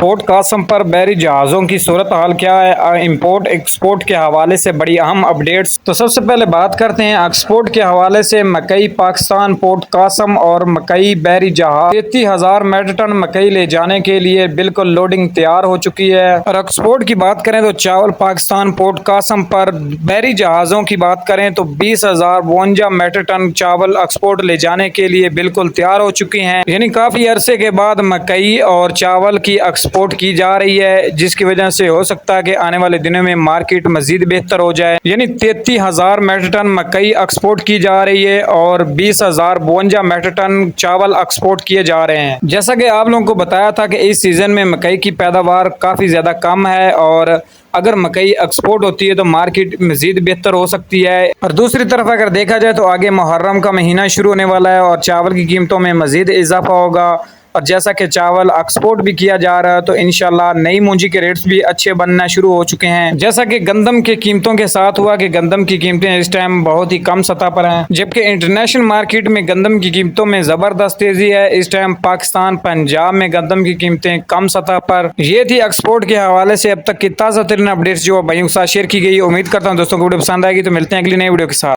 Port Qasim पर बहरी जहाज़ों की सूरत हाल क्या है, इंपोर्ट एक्सपोर्ट के हवाले से बड़ी अहम अपडेट्स। तो सबसे पहले बात करते हैं एक्सपोर्ट के हवाले से। मकई पाकिस्तान पोर्ट कासम और मकई बहरी जहाज 33,000 मेट्रिक टन मकई ले जाने के लिए बिल्कुल लोडिंग तैयार हो चुकी है। और एक्सपोर्ट की बात करें तो चावल पाकिस्तान पोर्ट कासम पर बहरी जहाज़ों की बात करें तो 20,052 मेट्रिक टन चावल एक्सपोर्ट ले जाने के लिए बिल्कुल तैयार हो चुकी हैं। यानी काफ़ी अरसे के बाद मकई और चावल की एक्सपोर्ट की जा रही है, जिसकी वजह से हो सकता है कि आने वाले दिनों में मार्केट मजीद बेहतर हो जाए। यानी 33,000 मेट्रिक टन मकई एक्सपोर्ट की जा रही है और 20,052 मेट्रिक टन चावल एक्सपोर्ट किए जा रहे हैं। जैसा कि आप लोगों को बताया था कि इस सीजन में मकई की पैदावार काफ़ी ज़्यादा कम है और अगर मकई एक्सपोर्ट होती है तो मार्केट मजीद बेहतर हो सकती है। और दूसरी तरफ अगर देखा जाए तो आगे मुहर्रम का महीना शुरू होने वाला है और चावल की कीमतों में मजीद इजाफा होगा। और जैसा कि चावल एक्सपोर्ट भी किया जा रहा है तो इंशाल्लाह नई मूंजी के रेट्स भी अच्छे बनना शुरू हो चुके हैं। जैसा कि गंदम की कीमतों के साथ हुआ कि गंदम की कीमतें इस टाइम बहुत ही कम सतह पर हैं, जबकि इंटरनेशनल मार्केट में गंदम की कीमतों में ज़बरदस्त तेज़ी है। इस टाइम पाकिस्तान पंजाब में गंदम की कीमतें कम सतह पर। ये थी एक्सपोर्ट के हवाले से अब तक की ताज़ा तरीन अपडेट्स जो भाइयों के साथ शेयर की गई। उम्मीद करता हूँ दोस्तों को वीडियो पसंद आएगी। तो मिलते हैं अगली नई वीडियो के साथ।